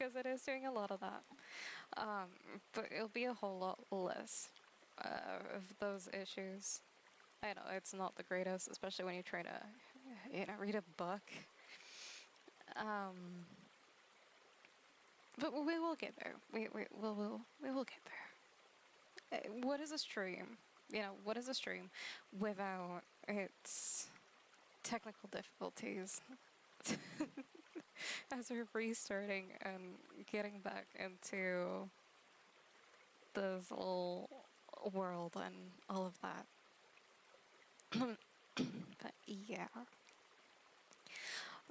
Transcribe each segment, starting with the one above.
because it is doing a lot of that. But it'll be a whole lot less of those issues. I know it's not the greatest, especially when you try to, read a book. But we will get there. We will get there. What is a stream? What is a stream without its technical difficulties? As we're restarting and getting back into this little world and all of that. But yeah.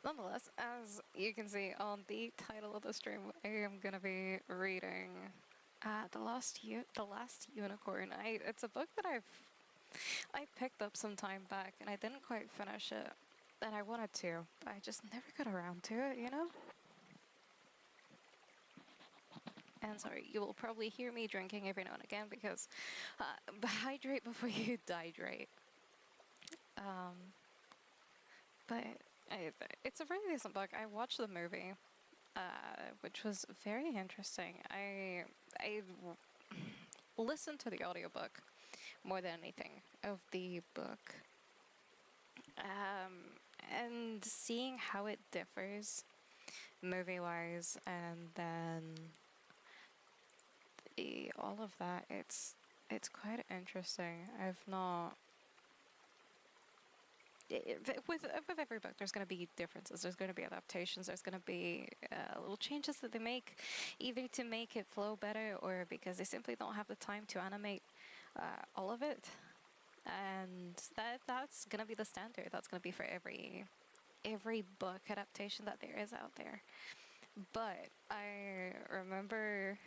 Nonetheless, as you can see on the title of the stream, I am gonna be reading The Last Unicorn. It's a book that I picked up some time back and I didn't quite finish it. And I wanted to, but I just never got around to it, And sorry, you will probably hear me drinking every now and again because hydrate before you dehydrate. But it's a really decent book. I watched the movie, which was very interesting. I listened to the audiobook more than anything of the book. And seeing how it differs movie-wise, and then all of that, it's quite interesting. I've not... With every book, there's going to be differences. There's going to be adaptations. There's going to be little changes that they make, either to make it flow better or because they simply don't have the time to animate all of it. And that's going to be the standard. That's going to be for every book adaptation that there is out there. But I remember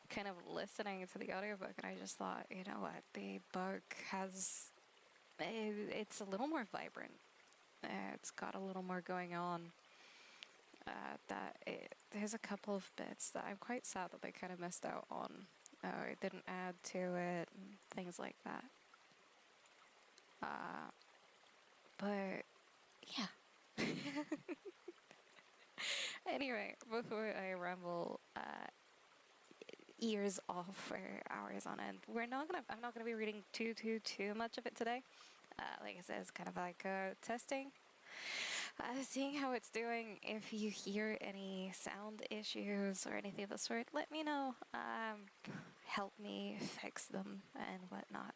kind of listening to the audiobook and I just thought, you know what, the book has... It's a little more vibrant. It's got a little more going on. There's a couple of bits that I'm quite sad that they kind of missed out on. It didn't add to it and things like that. But yeah. Anyway, before I ramble ears off for hours on end, I'm not gonna be reading too much of it today. Like I said, it's kind of like testing, seeing how it's doing. If you hear any sound issues or anything of the sort, let me know. Help me fix them and whatnot.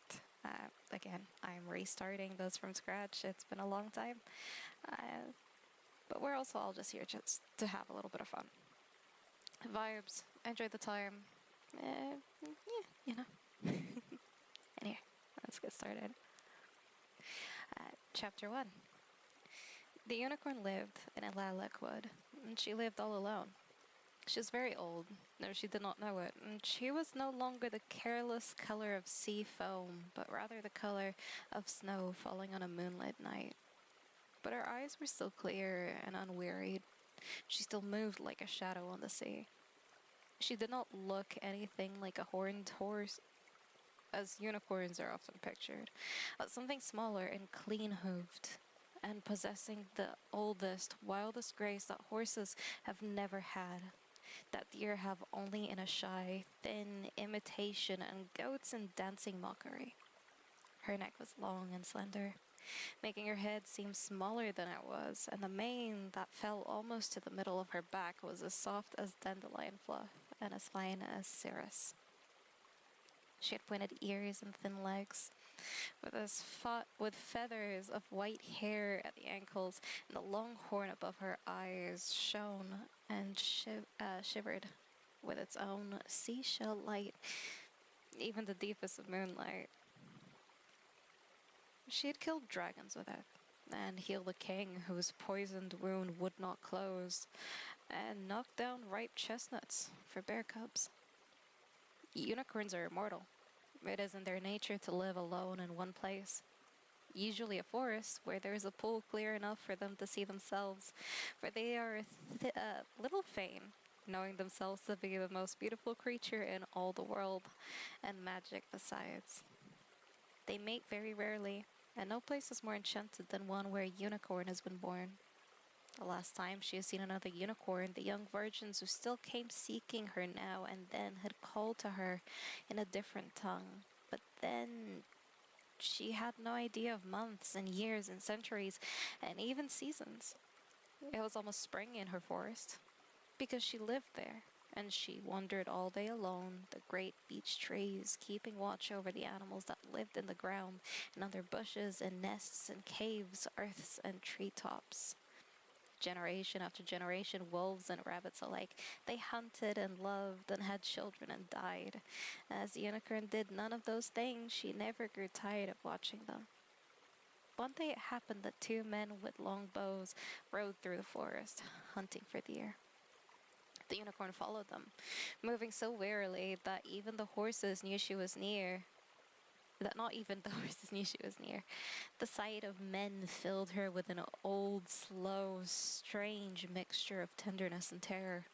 Again, I'm restarting those from scratch. It's been a long time. But we're also all just here just to have a little bit of fun. Vibes, enjoy the time. Yeah, Anyway, let's get started. Chapter 1. The unicorn lived in a lilac wood, and she lived all alone. She was very old, though she did not know it, and she was no longer the careless color of sea foam, but rather the color of snow falling on a moonlit night. But her eyes were still clear and unwearied. She still moved like a shadow on the sea. She did not look anything like a horned horse, as unicorns are often pictured, but something smaller and clean-hooved, and possessing the oldest, wildest grace that horses have never had, that deer have only in a shy, thin imitation, and goats in dancing mockery. Her neck was long and slender, making her head seem smaller than it was, and the mane that fell almost to the middle of her back was as soft as dandelion fluff and as fine as cirrus. She had pointed ears and thin legs, with feathers of white hair at the ankles, and the long horn above her eyes shone and shivered with its own seashell light, even the deepest of moonlight. She had killed dragons with it, and healed a king whose poisoned wound would not close, and knocked down ripe chestnuts for bear cubs. Unicorns are immortal. It is in their nature to live alone in one place, usually a forest where there is a pool clear enough for them to see themselves, for they are little vain, knowing themselves to be the most beautiful creature in all the world, and magic besides. They mate very rarely, and no place is more enchanted than one where a unicorn has been born. The last time she had seen another unicorn, the young virgins who still came seeking her now and then had called to her in a different tongue. But then she had no idea of months and years and centuries and even seasons. It was almost spring in her forest because she lived there, and she wandered all day alone, the great beech trees keeping watch over the animals that lived in the ground and under bushes and nests and caves, earths and treetops. Generation after generation, wolves and rabbits alike, they hunted and loved and had children and died. As the unicorn did none of those things, she never grew tired of watching them. One day it happened that two men with long bows rode through the forest, hunting for deer. The unicorn followed them, moving so warily that even the horses knew she was near. That not even the horses knew she was near. The sight of men filled her with an old, slow, strange mixture of tenderness and terror.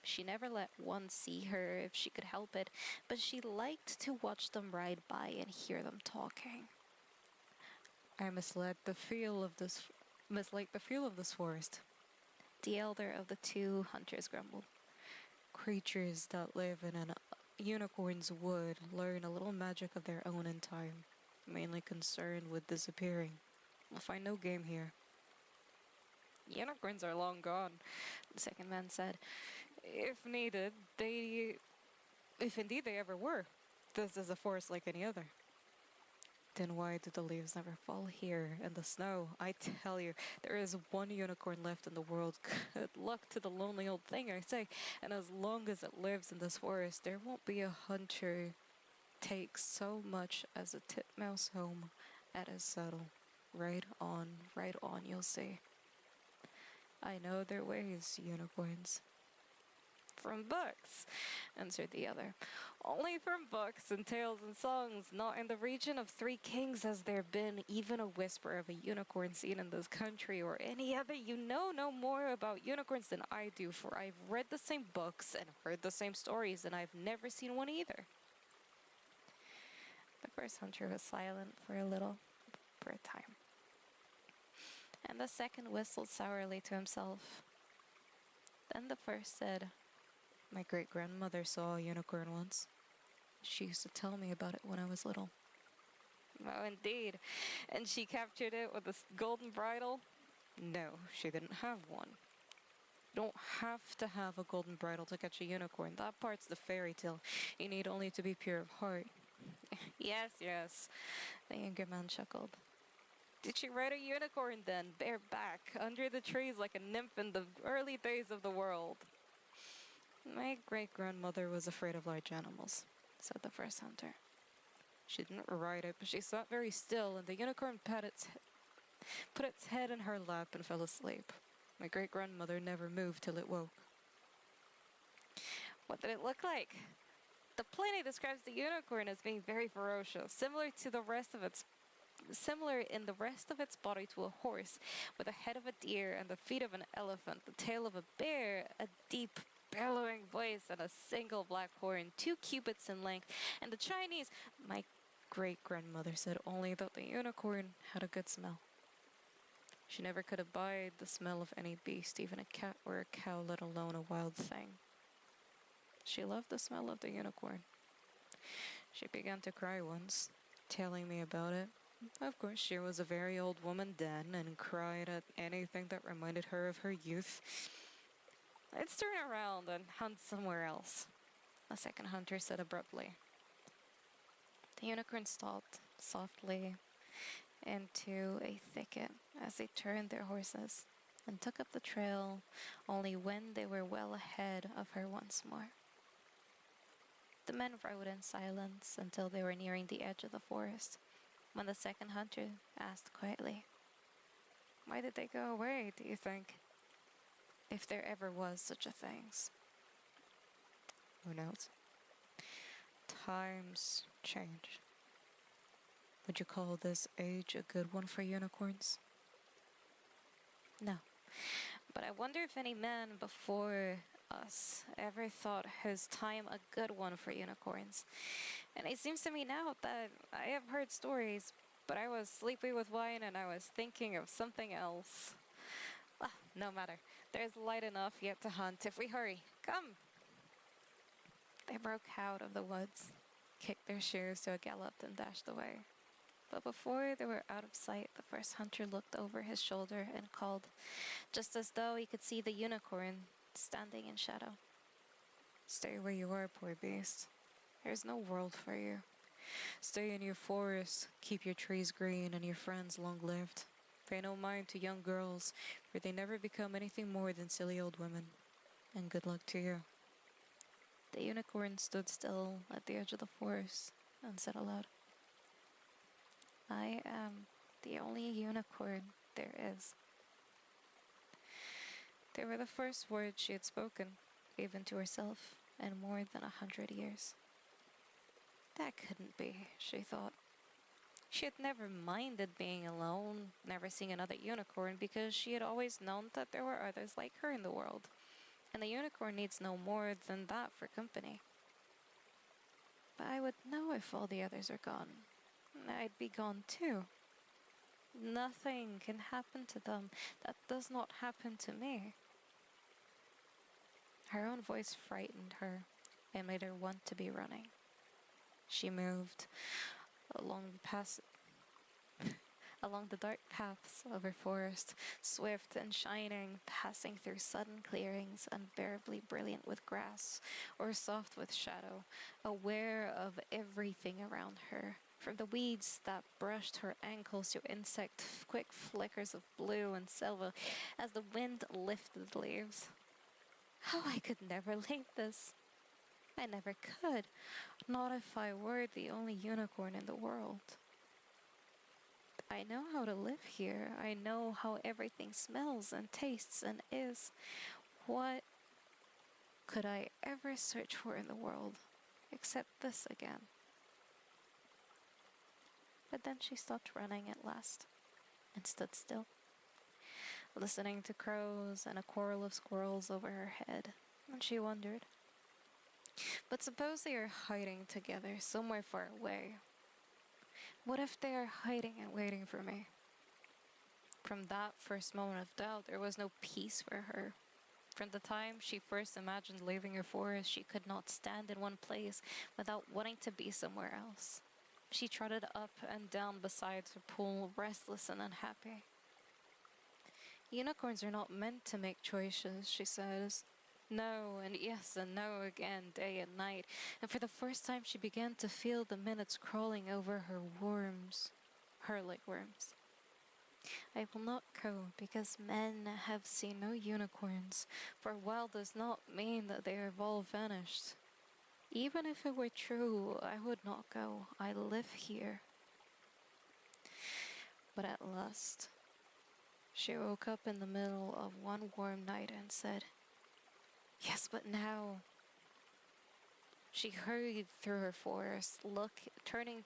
She never let one see her if she could help it, but she liked to watch them ride by and hear them talking. I mislike the feel of this forest, the elder of the two hunters grumbled. Creatures that live in an unicorn's wood learn a little magic of their own in time, mainly concerned with disappearing. We'll find no game here. Unicorns are long gone, the second man said. If needed, if indeed they ever were. This is a forest like any other. Then why do the leaves never fall here in the snow? I tell you, there is one unicorn left in the world. Good luck to the lonely old thing, I say. And as long as it lives in this forest, there won't be a hunter take so much as a titmouse home at his saddle. Right on, you'll see. I know their ways, unicorns. From books, answered the other. Only from books and tales and songs. Not in the region of three kings has there been even a whisper of a unicorn seen in this country or any other. You know no more about unicorns than I do, for I've read the same books and heard the same stories, and I've never seen one either. The first hunter was silent for a time. And the second whistled sourly to himself. Then the first said, My great-grandmother saw a unicorn once. She used to tell me about it when I was little. Oh, indeed. And she captured it with a golden bridle? No, she didn't have one. You don't have to have a golden bridle to catch a unicorn. That part's the fairy tale. You need only to be pure of heart. Yes, the younger man chuckled. Did she ride a unicorn then, bareback, under the trees like a nymph in the early days of the world? My great-grandmother was afraid of large animals, said the first hunter. She didn't ride it, but she sat very still, and the unicorn put its head in her lap and fell asleep. My great-grandmother never moved till it woke. What did it look like? The Pliny describes the unicorn as being very ferocious, similar in the rest of its body to a horse, with the head of a deer and the feet of an elephant, the tail of a bear, a deep bellowing voice, and a single black horn, 2 cubits in length. And the Chinese, my great-grandmother said only that the unicorn had a good smell. She never could abide the smell of any beast, even a cat or a cow, let alone a wild thing. She loved the smell of the unicorn. She began to cry once, telling me about it. Of course, she was a very old woman then, and cried at anything that reminded her of her youth. Let's turn around and hunt somewhere else, the second hunter said abruptly. The unicorn stopped softly into a thicket as they turned their horses and took up the trail only when they were well ahead of her once more. The men rode in silence until they were nearing the edge of the forest, when the second hunter asked quietly, Why did they go away, do you think? If there ever was such a thing. Who knows? Times change. Would you call this age a good one for unicorns? No. But I wonder if any man before us ever thought his time a good one for unicorns. And it seems to me now that I have heard stories, but I was sleepy with wine and I was thinking of something else. Ah, no matter. There's light enough yet to hunt if we hurry. Come! They broke out of the woods, kicked their shoes to a gallop, and dashed away. But before they were out of sight, the first hunter looked over his shoulder and called, just as though he could see the unicorn standing in shadow. Stay where you are, poor beast. There's no world for you. Stay in your forest, keep your trees green and your friends long-lived. Pay no mind to young girls, for they never become anything more than silly old women. And good luck to you. The unicorn stood still at the edge of the forest and said aloud, I am the only unicorn there is. They were the first words she had spoken, even to herself, in more than 100 years. That couldn't be, she thought. She had never minded being alone, never seeing another unicorn, because she had always known that there were others like her in the world, and the unicorn needs no more than that for company. But I would know if all the others are gone. I'd be gone too. Nothing can happen to them that does not happen to me. Her own voice frightened her and made her want to be running. She moved along the dark paths of her forest, swift and shining, passing through sudden clearings unbearably brilliant with grass or soft with shadow, aware of everything around her, from the weeds that brushed her ankles to quick flickers of blue and silver as the wind lifted the leaves. Oh, I could never leave this. I never could, not if I were the only unicorn in the world. I know how to live here. I know how everything smells and tastes and is. What could I ever search for in the world except this again? But then she stopped running at last and stood still, listening to crows and a quarrel of squirrels over her head, and she wondered, but suppose they are hiding together somewhere far away. What if they are hiding and waiting for me? From that first moment of doubt, there was no peace for her. From the time she first imagined leaving her forest, she could not stand in one place without wanting to be somewhere else. She trotted up and down beside her pool, restless and unhappy. Unicorns are not meant to make choices, she says. No, and yes, and no again, day and night, and for the first time she began to feel the minutes crawling over her like worms. I will not go, because men have seen no unicorns, for a while does not mean that they have all vanished. Even if it were true, I would not go. I live here. But at last, she woke up in the middle of one warm night and said, yes, but now. She hurried through her forest, trying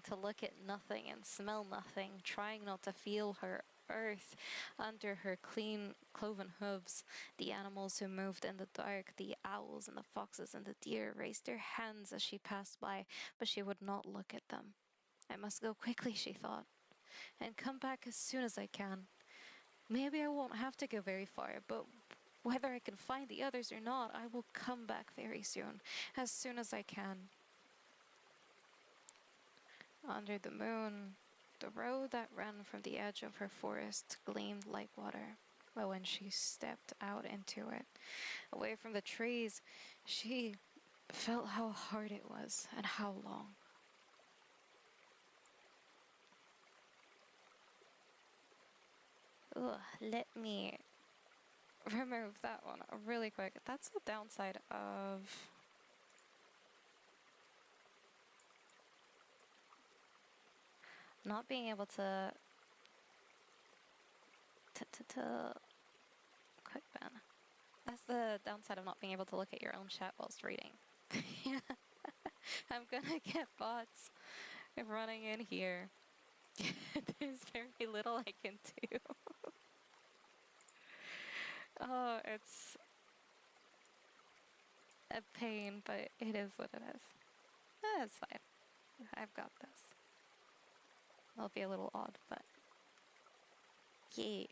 to look at nothing and smell nothing, trying not to feel her earth under her clean cloven hooves. The animals who moved in the dark, the owls and the foxes and the deer, raised their hands as she passed by, but she would not look at them. I must go quickly, she thought, and come back as soon as I can. Maybe I won't have to go very far, but whether I can find the others or not, I will come back very soon as I can. Under the moon, the road that ran from the edge of her forest gleamed like water. But when she stepped out into it, away from the trees, she felt how hard it was and how long. Ugh, let me remove that one really quick. That's the downside of not being able to quick ban. That's the downside of not being able to look at your own chat whilst reading. I'm gonna get bots running in here. There's very little I can do. Oh, it's a pain, but it is what it is. It's fine. I've got this. It'll be a little odd, but Yeah.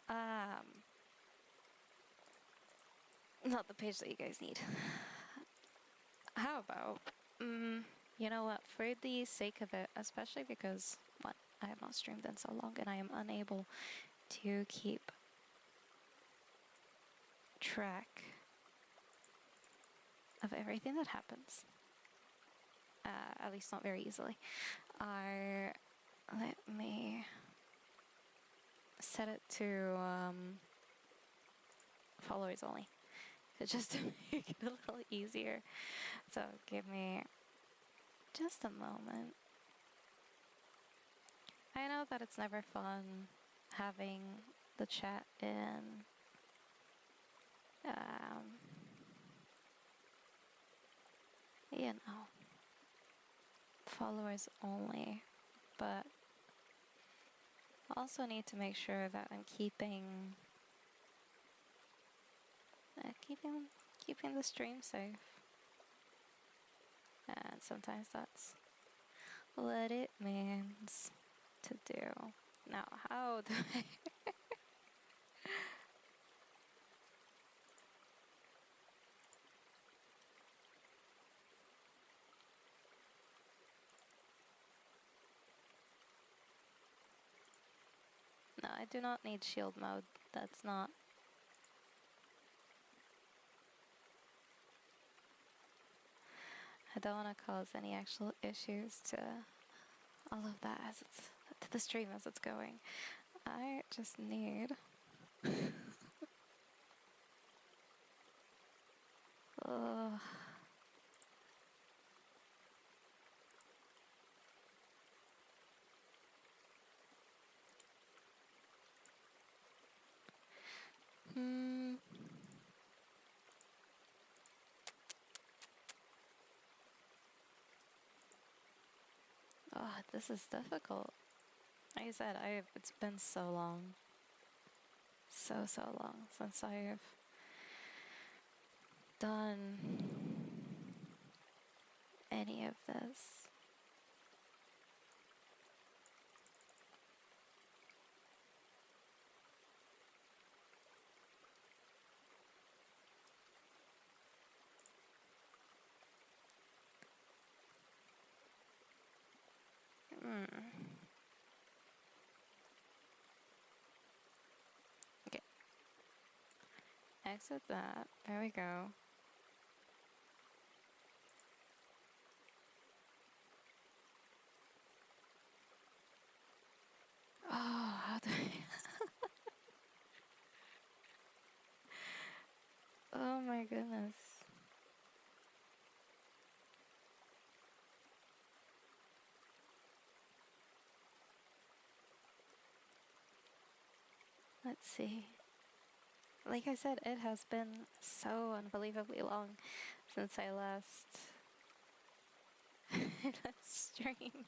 Um, Not the page that you guys need. How about, you know what, for the sake of it, especially because, one, I have not streamed in so long and I am unable to keep track of everything that happens, at least not very easily, let me set it to followers only, just to make it a little easier. So give me just a moment. I know that it's never fun having the chat in you know, followers only, but also need to make sure that I'm keeping keeping the stream safe, and sometimes that's what it means to do. Now, how do I? No, I do not need shield mode. That's not. I don't want to cause any actual issues to all of that as it's to the stream as it's going. I just need. Ugh. Oh, this is difficult. Like I said, it's been so long. So long since I've done any of this. Okay. Exit that. There we go. Oh, how do I... Oh my goodness. Let's see. Like I said, it has been so unbelievably long since I last streamed.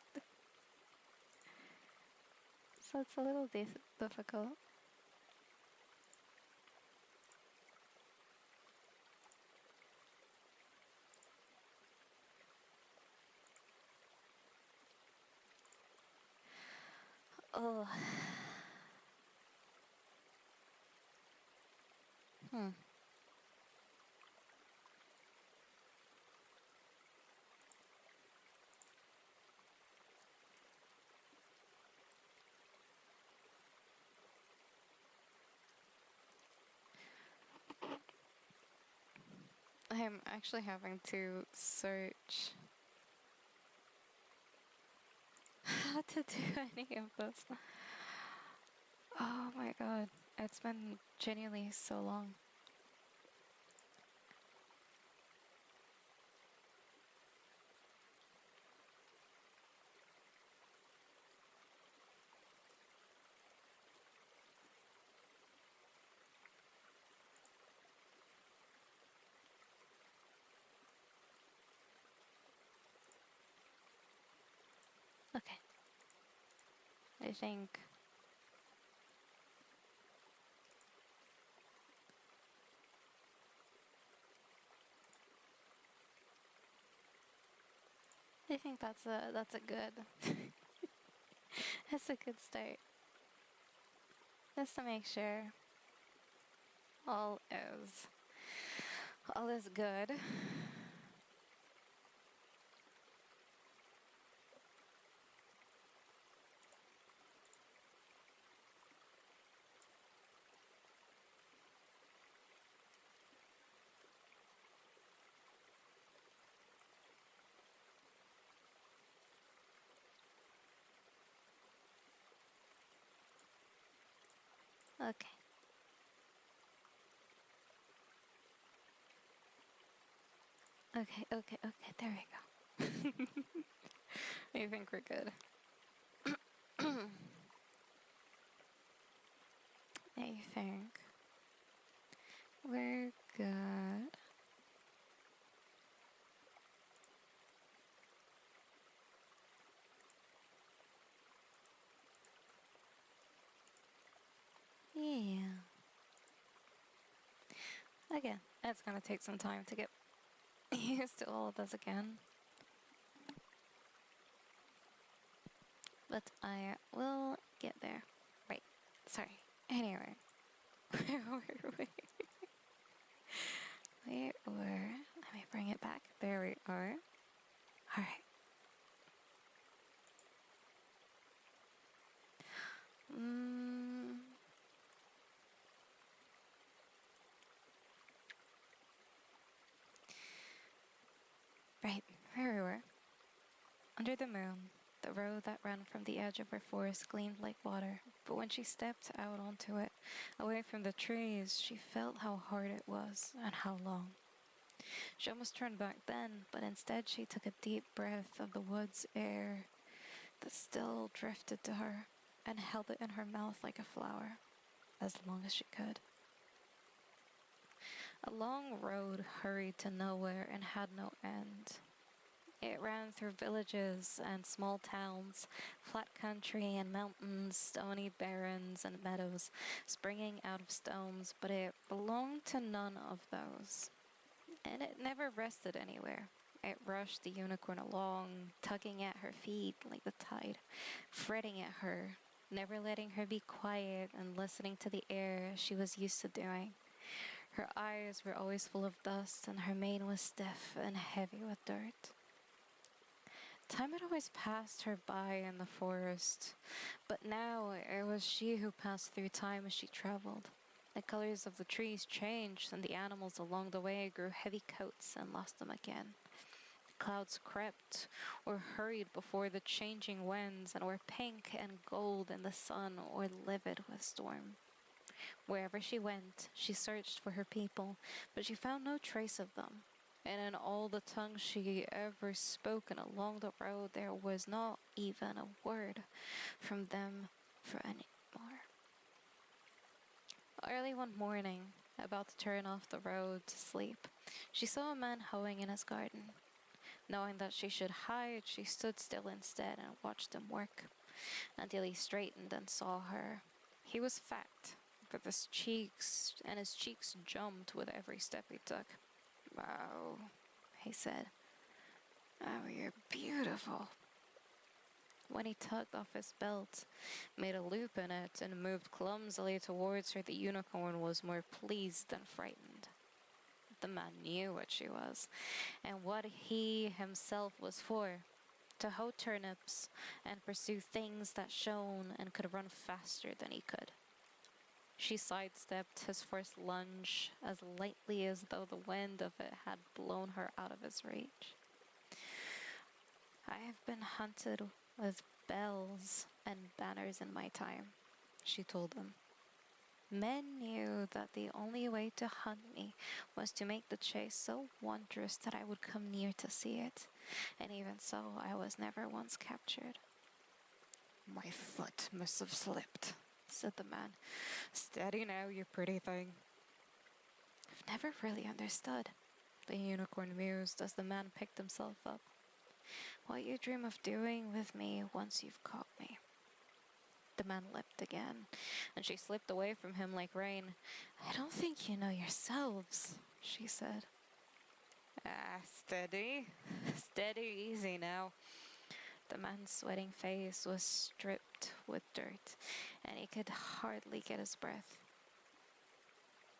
So it's a little difficult. Oh. I'm actually having to search how to do any of this. Oh my god, it's been genuinely so long. Okay. I think I think that's a good that's a good start. Just to make sure all is all is good. Okay. Okay, there we go. I think we're good. I think we're good. Yeah. Again, it's gonna take some time to get used to all of this again. But I will get there. Right. Sorry. Anyway. Where were we? We were. Let me bring it back. There we are. Alright. Mm, right. There we were. Under the moon, the road that ran from the edge of her forest gleamed like water, but when she stepped out onto it, away from the trees, she felt how hard it was and how long. She almost turned back then, but instead she took a deep breath of the woods air that still drifted to her and held it in her mouth like a flower, as long as she could. A long road hurried to nowhere and had no end. It ran through villages and small towns, flat country and mountains, stony barrens and meadows, springing out of stones, but it belonged to none of those. And it never rested anywhere. It rushed the unicorn along, tugging at her feet like the tide, fretting at her, never letting her be quiet and listening to the air she was used to doing. Her eyes were always full of dust, and her mane was stiff and heavy with dirt. Time had always passed her by in the forest, but now it was she who passed through time as she traveled. The colors of the trees changed, and the animals along the way grew heavy coats and lost them again. The clouds crept or hurried before the changing winds and were pink and gold in the sun or livid with storm. Wherever she went, she searched for her people, but she found no trace of them. And in all the tongues she ever spoken along the road, there was not even a word from them for any more. Early one morning, about to turn off the road to sleep, she saw a man hoeing in his garden. Knowing that she should hide, she stood still instead and watched him work, until he straightened and saw her. He was fat, but his cheeks jumped with every step he took. "Wow," he said. "Oh, you're beautiful." When he tugged off his belt, made a loop in it, and moved clumsily towards her, the unicorn was more pleased than frightened. The man knew what she was, and what he himself was for: to hoe turnips and pursue things that shone and could run faster than he could. She sidestepped his first lunge as lightly as though the wind of it had blown her out of his reach. "I have been hunted with bells and banners in my time," she told him. "Men knew that the only way to hunt me was to make the chase so wondrous that I would come near to see it, and even so I was never once captured." "My foot must have slipped," said the man. "Steady now, you pretty thing." "I've never really understood," the unicorn mused as the man picked himself up, "what you dream of doing with me once you've caught me." The man leapt again, and she slipped away from him like rain. "I don't think you know yourselves," she said. Ah, steady. Steady, easy now. The man's sweating face was stripped with dirt, and he could hardly get his breath.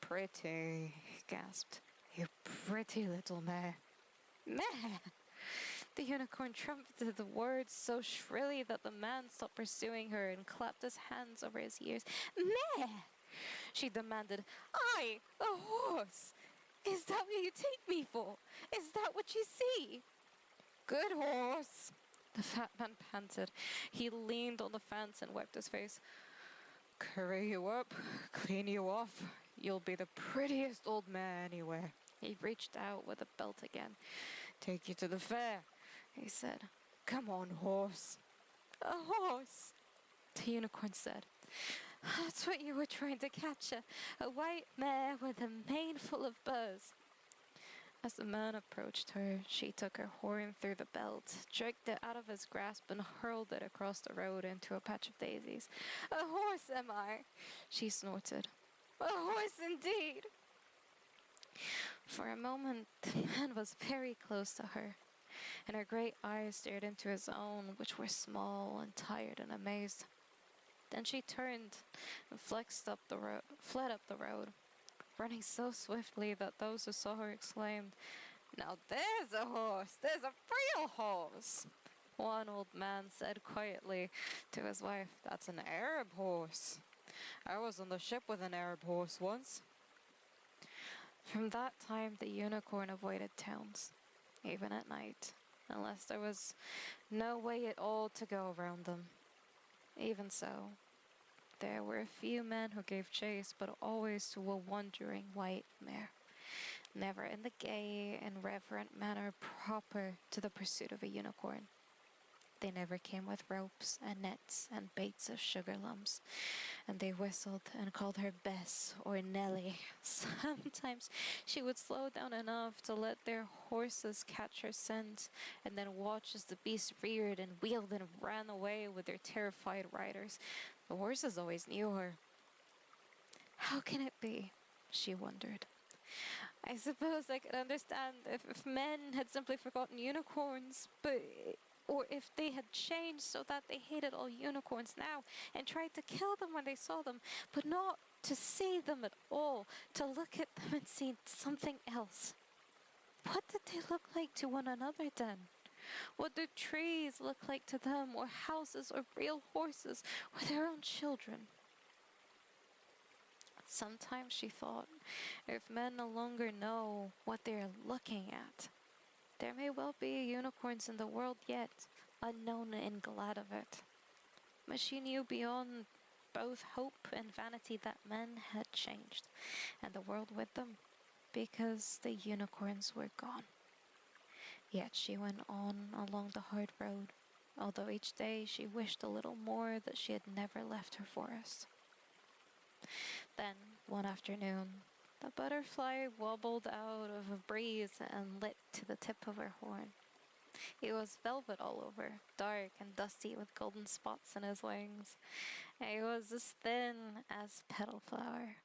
Pretty, he gasped. You pretty little mare. Meh! The unicorn trumpeted the words so shrilly that the man stopped pursuing her and clapped his hands over his ears. Meh! She demanded. I, a horse! Is that what you take me for? Is that what you see? Good horse! The fat man panted. He leaned on the fence and wiped his face. Curry you up, clean you off. You'll be the prettiest old mare anywhere. He reached out with a belt again. Take you to the fair, he said. Come on, horse. A horse, the unicorn said. That's what you were trying to capture, a white mare with a mane full of burrs. As the man approached her, she took her horn through the belt, jerked it out of his grasp, and hurled it across the road into a patch of daisies. A horse am I, she snorted. A horse indeed. For a moment, the man was very close to her, and her great eyes stared into his own, which were small and tired and amazed. Then she turned and fled up the road, running so swiftly that those who saw her exclaimed, Now there's a horse! There's a real horse! One old man said quietly to his wife, That's an Arab horse. I was on the ship with an Arab horse once. From that time, the unicorn avoided towns, even at night, unless there was no way at all to go around them. Even so, there were a few men who gave chase, but always to a wandering white mare, never in the gay and reverent manner proper to the pursuit of a unicorn. They never came with ropes and nets and baits of sugar lumps, and they whistled and called her Bess or Nellie. Sometimes she would slow down enough to let their horses catch her scent, and then watch as the beast reared and wheeled and ran away with their terrified riders. The horses always knew her. How can it be? She wondered. I suppose I could understand if men had simply forgotten unicorns, or if they had changed so that they hated all unicorns now and tried to kill them when they saw them, but not to see them at all, to look at them and see something else. What did they look like to one another then? What do trees look like to them, or houses, or real horses, or their own children? Sometimes she thought, if men no longer know what they are looking at, there may well be unicorns in the world yet, unknown and glad of it. But she knew beyond both hope and vanity that men had changed, and the world with them, because the unicorns were gone. Yet she went on along the hard road, although each day she wished a little more that she had never left her forest. Then, one afternoon, the butterfly wobbled out of a breeze and lit to the tip of her horn. He was velvet all over, dark and dusty with golden spots in his wings. He was as thin as petal flower.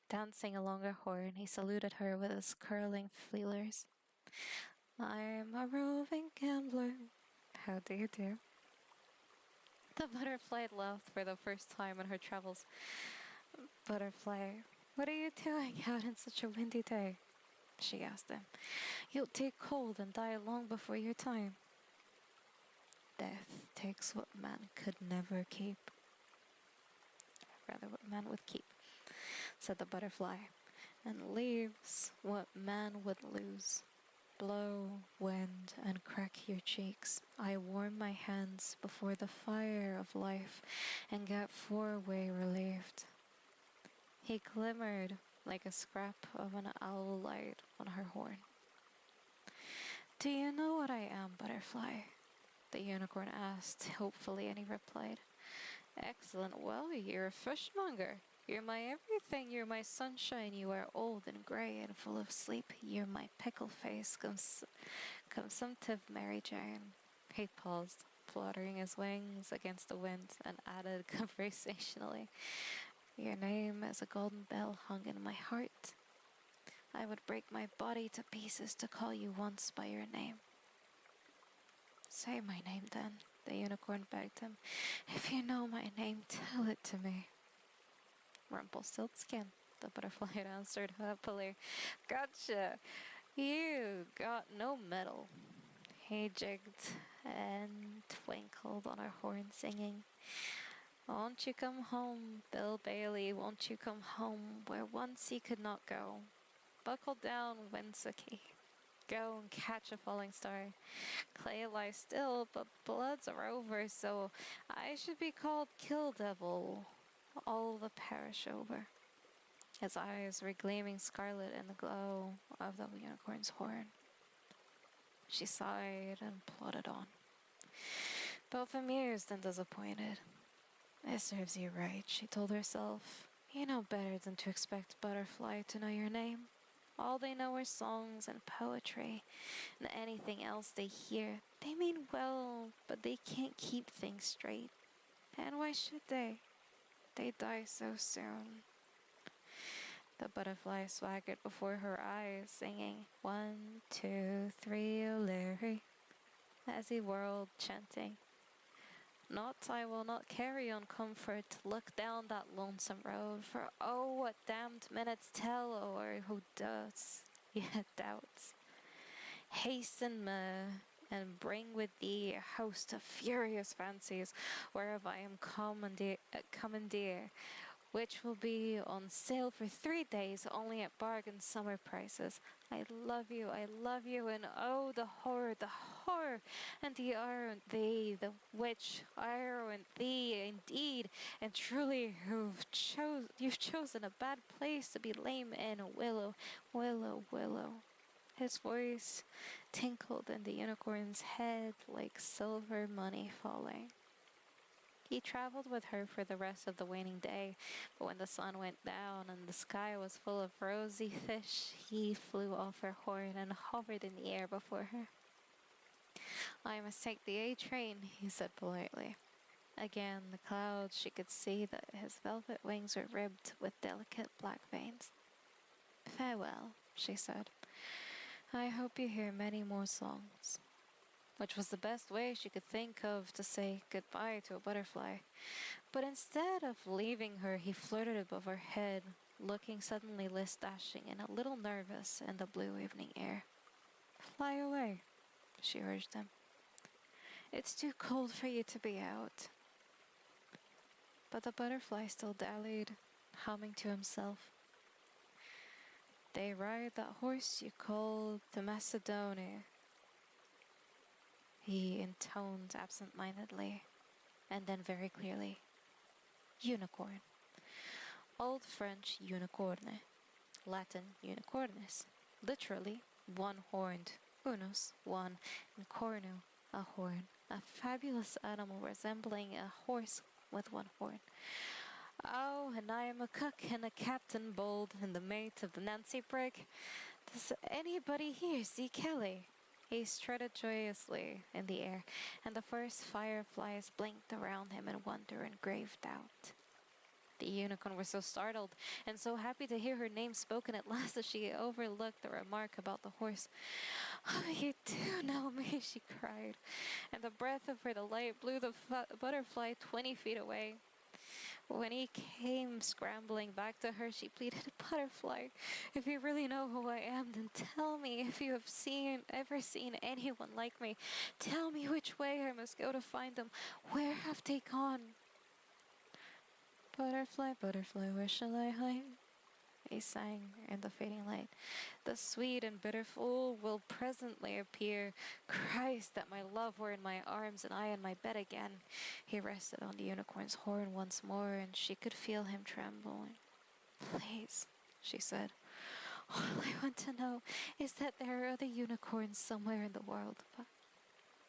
Dancing along her horn, he saluted her with his curling feelers. I'm a roving gambler. How do you do? The butterfly laughed for the first time in her travels. Butterfly, what are you doing out in such a windy day? She asked him. You'll take cold and die long before your time. Death takes what man could never keep. Rather, what man would keep, said the butterfly, and leaves what man would lose. Blow, wind, and crack your cheeks. I warm my hands before the fire of life and get four-way relieved. He glimmered like a scrap of an owl light on her horn. Do you know what I am, butterfly? The unicorn asked hopefully, and he replied, Excellent, well, you're a fishmonger. You're my everything, you're my sunshine, you are old and grey and full of sleep. You're my pickle-faced, consumptive Mary Jane. He paused, fluttering his wings against the wind, and added conversationally, Your name is a golden bell hung in my heart. I would break my body to pieces to call you once by your name. Say my name then, the unicorn begged him. If you know my name, tell it to me. Rumpelstiltskin, the butterfly answered happily. Gotcha! You got no medal. He jigged and twinkled on her horn, singing, won't you come home, Bill Bailey, won't you come home, where once he could not go. Buckle down, Winsaki. Go and catch a falling star. Clay lies still, but bloods are over, so I should be called Kill Devil. All the parish over. His eyes were gleaming scarlet in the glow of the unicorn's horn. She sighed and plodded on, both amused and disappointed. It serves you right, she told herself. You know better than to expect butterfly to know your name. All they know are songs and poetry, and anything else they hear. They mean well, but they can't keep things straight. And why should they? They die so soon. The butterfly swaggered before her eyes, singing 1, 2, 3, O'Leary, as he whirled, chanting, not, I will not carry on comfort, look down that lonesome road, for oh, what damned minutes tell o'er who does, yet doubts. Hasten me, and bring with thee a host of furious fancies, whereof I am commandeer, which will be on sale for 3 days, only at bargain summer prices. I love you, and oh, the horror, and the ire and thee, the which ire and thee, indeed, and truly you've chosen a bad place to be lame in, willow, willow, willow. His voice tinkled in the unicorn's head like silver money falling. He traveled with her for the rest of the waning day, but when the sun went down and the sky was full of rosy fish, he flew off her horn and hovered in the air before her. I must take the A train, he said politely. Again, the clouds, she could see that his velvet wings were ribbed with delicate black veins. Farewell, she said. I hope you hear many more songs. Which was the best way she could think of to say goodbye to a butterfly. But instead of leaving her, he flirted above her head, looking suddenly less dashing and a little nervous in the blue evening air. Fly away, she urged him. It's too cold for you to be out. But the butterfly still dallied, humming to himself. They ride that horse you call the Macedonia, he intoned absent-mindedly, and then very clearly. Unicorn. Old French unicorne, Latin unicornis, literally one-horned, unus, one, and cornu, a horn, a fabulous animal resembling a horse with one horn. Oh, and I am a cook and a captain bold and the mate of the Nancy brig. Does anybody here see Kelly? He strutted joyously in the air, and the first fireflies blinked around him in wonder and grave doubt. The unicorn was so startled and so happy to hear her name spoken at last that she overlooked the remark about the horse. Oh, you do know me, she cried, and the breath of her delight blew the butterfly 20 feet away. When he came scrambling back to her, she pleaded, Butterfly, if you really know who I am, then tell me if you have ever seen anyone like me. Tell me which way I must go to find them. Where have they gone? Butterfly, butterfly, where shall I hide? He sang in the fading light. The sweet and bitter fool will presently appear. Christ, that my love were in my arms and I in my bed again. He rested on the unicorn's horn once more, and she could feel him trembling. Please, she said, all I want to know is that there are other unicorns somewhere in the world.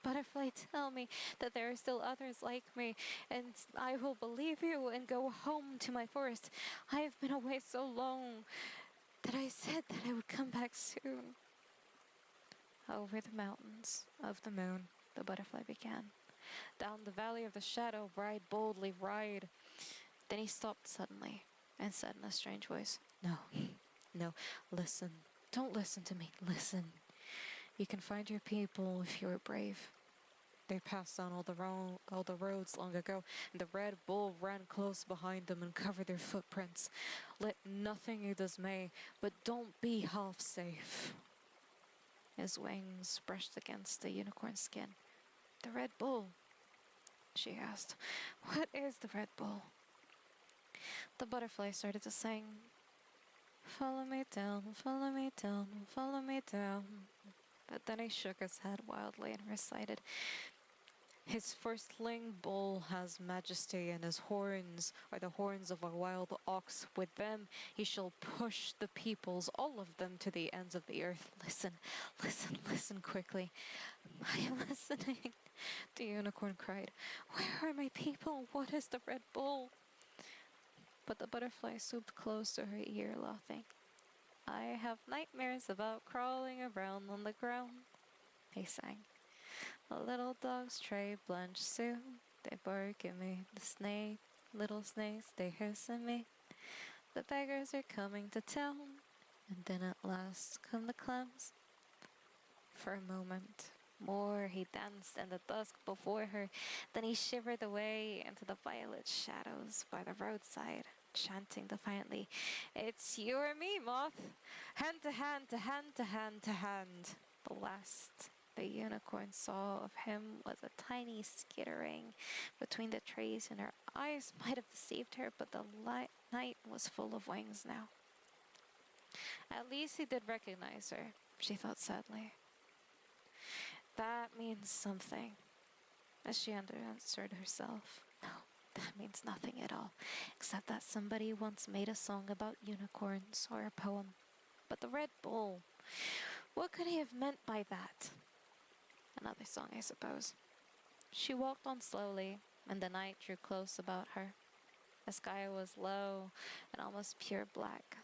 Butterfly, tell me that there are still others like me, and I will believe you and go home to my forest. I have been away so long that I said that I would come back soon. Over the mountains of the moon, the butterfly began. Down the valley of the shadow, ride boldly, ride. Then he stopped suddenly and said in a strange voice, No, listen. Don't listen to me. Listen. You can find your people if you are brave. They passed down all the roads long ago, and the Red Bull ran close behind them and covered their footprints. Let nothing you dismay, but don't be half safe. His wings brushed against the unicorn's skin. The Red Bull, she asked. What is the Red Bull? The butterfly started to sing. Follow me down, follow me down, follow me down. But then he shook his head wildly and recited, his firstling bull has majesty, and his horns are the horns of a wild ox. With them he shall push the peoples, all of them, to the ends of the earth. Listen, listen, listen quickly. I am listening, the unicorn cried. Where are my people? What is the Red Bull? But the butterfly swooped close to her ear, laughing. I have nightmares about crawling around on the ground, he sang. The little dogs tray blanch soon. They bark at me. Little snakes, they hiss at me. The beggars are coming to town. And then at last come the clams. For a moment more he danced in the dusk before her. Then he shivered away into the violet shadows by the roadside, chanting defiantly, It's you or me, moth! Hand to hand, to hand, to hand, to hand. The last the unicorn saw of him was a tiny skittering between the trees, and her eyes might have deceived her, but the night was full of wings now. At least he did recognize her, she thought sadly. That means something, as she answered herself. No, that means nothing at all, except that somebody once made a song about unicorns, or a poem. But the Red Bull, what could he have meant by that? Another song, I suppose. She walked on slowly, and the night drew close about her. The sky was low and almost pure black,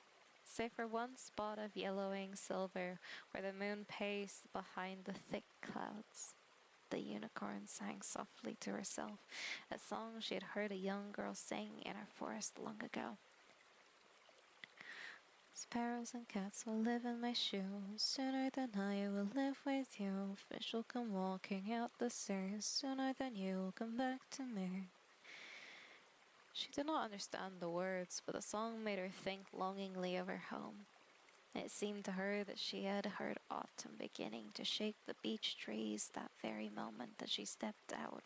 save for one spot of yellowing silver where the moon paced behind the thick clouds. The unicorn sang softly to herself, a song she had heard a young girl sing in her forest long ago. Sparrows and cats will live in my shoes. Sooner than I will live with you. Fish will come walking out the stairs. Sooner than you will come back to me. She did not understand the words, but the song made her think longingly of her home. It seemed to her that she had heard autumn beginning to shake the beech trees that very moment that she stepped out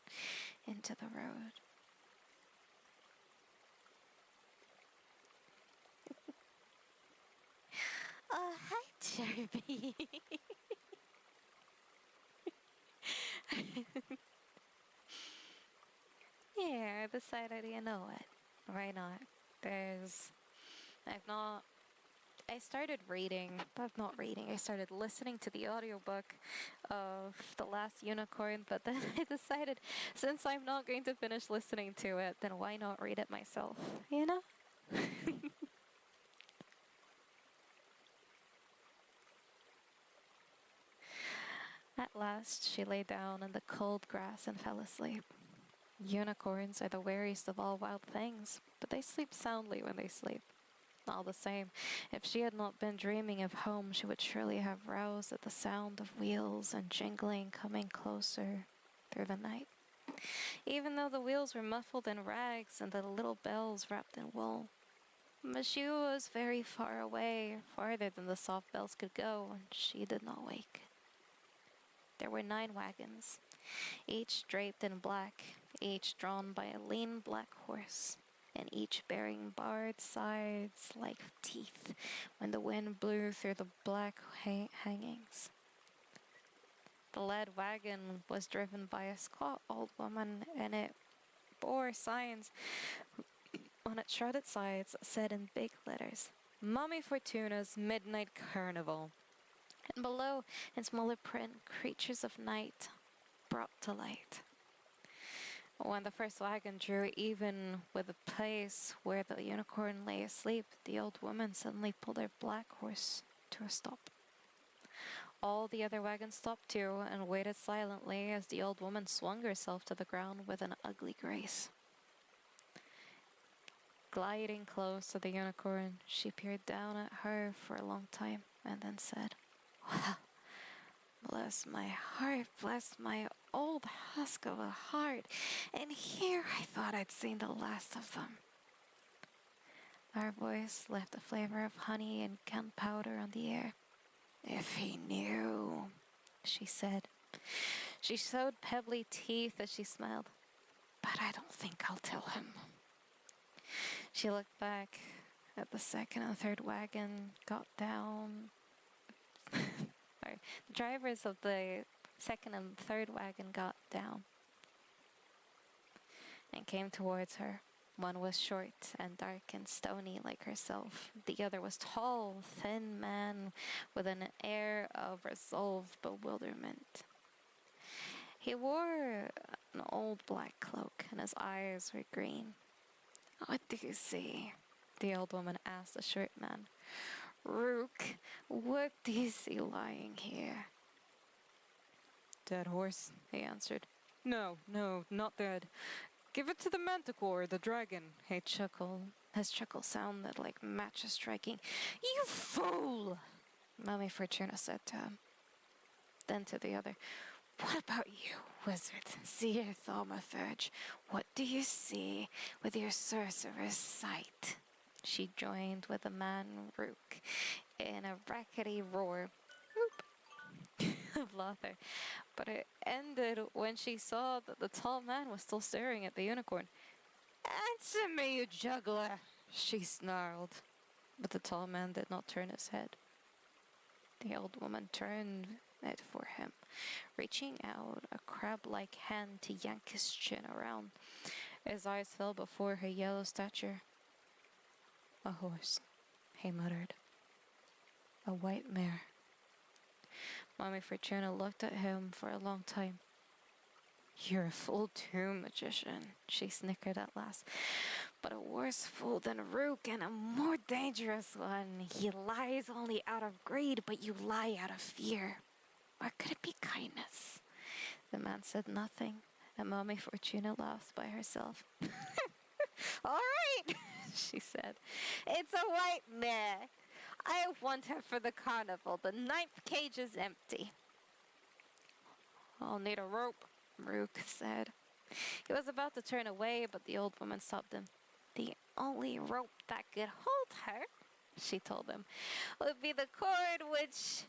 into the road. Oh, hi, Jerby. Yeah, I decided, you know what? Why not? I started reading, but not reading. I started listening to the audiobook of The Last Unicorn, but then I decided, since I'm not going to finish listening to it, then why not read it myself, you know? At last, she lay down in the cold grass and fell asleep. Unicorns are the wariest of all wild things, but they sleep soundly when they sleep. All the same, if she had not been dreaming of home, she would surely have roused at the sound of wheels and jingling coming closer through the night. Even though the wheels were muffled in rags and the little bells wrapped in wool. But she was very far away, farther than the soft bells could go, and she did not wake. There were 9 wagons, each draped in black, each drawn by a lean black horse, and each bearing barred sides like teeth when the wind blew through the black hangings. The lead wagon was driven by a squat old woman, and it bore signs on its shrouded sides said in big letters, Mommy Fortuna's Midnight Carnival. And below, in smaller print, creatures of night brought to light. When the first wagon drew even with the place where the unicorn lay asleep, the old woman suddenly pulled her black horse to a stop. All the other wagons stopped too and waited silently as the old woman swung herself to the ground with an ugly grace. Gliding close to the unicorn, she peered down at her for a long time. and then said, "Well, bless my heart, bless my old husk of a heart, and here I thought I'd seen the last of them." Our voice left a flavor of honey and gunpowder on the air. "If he knew," she said. She showed pebbly teeth as she smiled. "But I don't think I'll tell him." She looked back at the second and third wagon, got down. Sorry, the drivers of the second and third wagon got down and came towards her. One was short and dark and stony like herself. The other was tall, thin man with an air of resolved bewilderment. He wore an old black cloak and his eyes were green. "What do you see?" the old woman asked the short man. "Rook, what do you see lying here?" "Dead horse," he answered. No, not dead. Give it to the manticore, the dragon." He chuckled. His chuckle sounded like matches striking. "You fool!" Mommy Fortuna said to him. Then to the other, "What about you, wizard, seer thaumaturge? What do you see with your sorcerer's sight?" She joined with the man Rook in a rackety roar of laughter, but it ended when she saw that the tall man was still staring at the unicorn. "Answer me, you juggler!" she snarled, but the tall man did not turn his head. The old woman turned it for him, reaching out a crab-like hand to yank his chin around. His eyes fell before her yellow stature. "A horse," he muttered. "A white mare." Mommy Fortuna looked at him for a long time. "You're a fool too, magician," she snickered at last. "But a worse fool than Rook and a more dangerous one. He lies only out of greed, but you lie out of fear. Or could it be kindness?" The man said nothing, and Mommy Fortuna laughed by herself. "All right," she said. "It's a white mare. I want her for the carnival. The 9th cage is empty." "I'll need a rope," Rook said. He was about to turn away, but the old woman stopped him. "The only rope that could hold her," she told him, "would be the cord with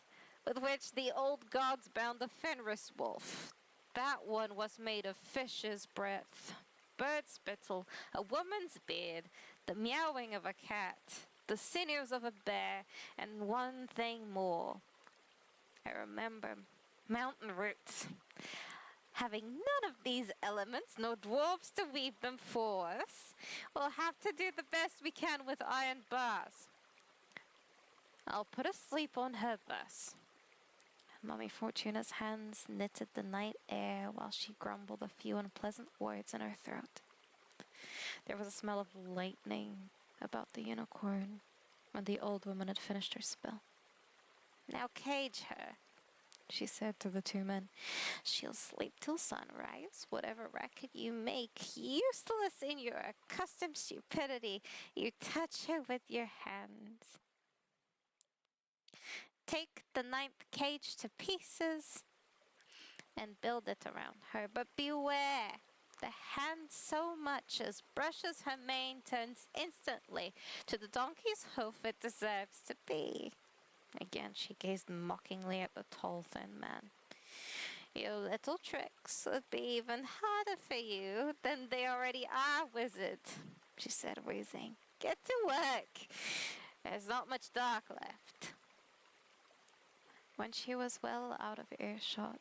which the old gods bound the Fenris wolf. That one was made of fish's breath, bird's spittle, a woman's beard, the meowing of a cat, the sinews of a bear, and one thing more. I remember mountain roots. Having none of these elements, no dwarves to weave them for us, we'll have to do the best we can with iron bars. I'll put a sleep on her thus." Mommy Fortuna's hands knitted the night air while she grumbled a few unpleasant words in her throat. There was a smell of lightning about the unicorn when the old woman had finished her spell. "Now cage her," she said to the two men. "She'll sleep till sunrise. Whatever racket you make, useless in your accustomed stupidity, you touch her with your hands. Take the 9th cage to pieces and build it around her. But beware! The hand so much as brushes her mane turns instantly to the donkey's hoof it deserves to be." Again she gazed mockingly at the tall, thin man. "Your little tricks would be even harder for you than they already are, wizard," she said, wheezing. "Get to work. There's not much dark left." When she was well out of earshot,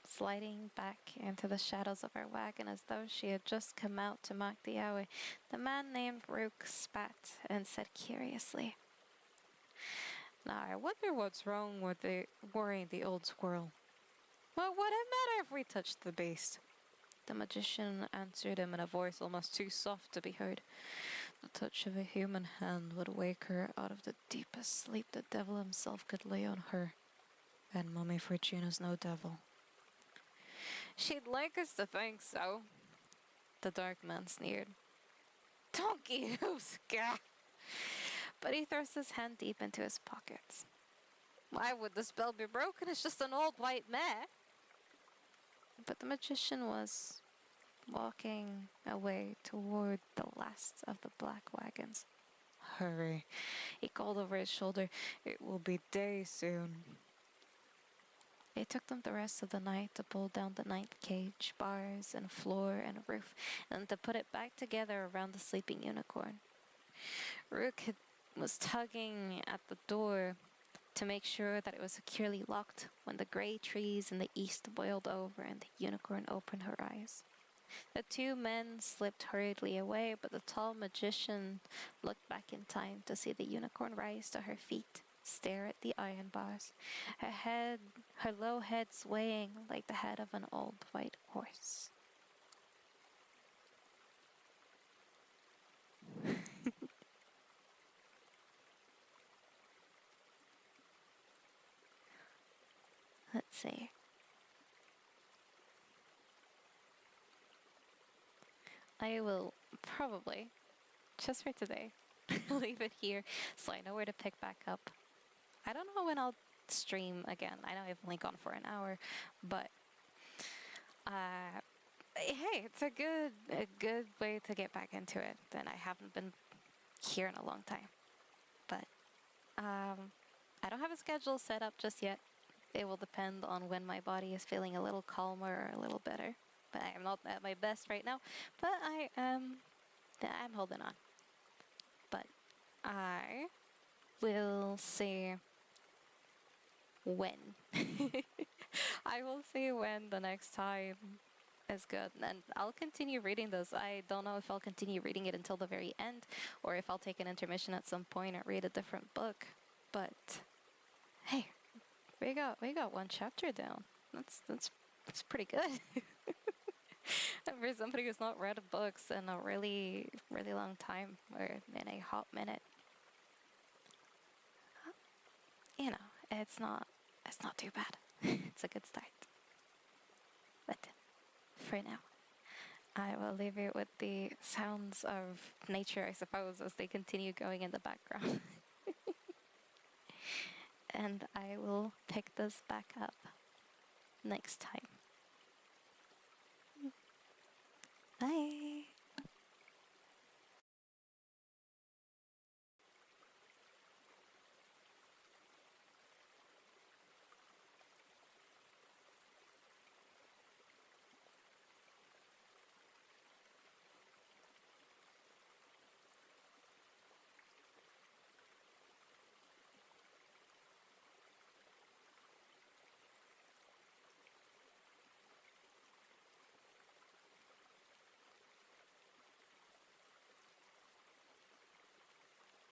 sliding back into the shadows of her wagon as though she had just come out to mark the hour, the man named Rook spat and said curiously, "Now I wonder what's wrong with worrying the old squirrel. What would it matter if we touched the beast?" The magician answered him in a voice almost too soft to be heard. "The touch of a human hand would wake her out of the deepest sleep the devil himself could lay on her. And Mommy Fortuna's no devil." "She'd like us to think so," the dark man sneered. "Donkey hooves, gah!" But he thrust his hand deep into his pockets. Why would the spell be broken? It's just an old white mare. But the magician was walking away toward the last of the black wagons. Hurry, He called over his shoulder. it will be day soon. It took them the rest of the night to pull down the ninth cage, bars and floor and roof, and to put it back together around the sleeping unicorn. Was tugging at the door to make sure that it was securely locked when the gray trees in the east boiled over and the unicorn opened her eyes. The two men slipped hurriedly away, but the tall magician looked back in time to see the unicorn rise to her feet, stare at the iron bars, her low head swaying like the head of an old white horse. Let's see. I will probably, just for today, leave it here so I know where to pick back up. I don't know when I'll stream again. I know I've only gone for an hour, but hey, it's a good way to get back into it. And I haven't been here in a long time. But I don't have a schedule set up just yet. It will depend on when my body is feeling a little calmer or a little better. But I am not at my best right now. But I'm holding on. But I will see when. I will see when the next time is good. And I'll continue reading this. I don't know if I'll continue reading it until the very end, or if I'll take an intermission at some point and read a different book. But hey, we got one chapter down. That's pretty good. For somebody who's not read books in a really long time, or in a hot minute. You know, it's not too bad. It's a good start. But for now, I will leave you with the sounds of nature, I suppose, as they continue going in the background. And I will pick this back up next time. Bye.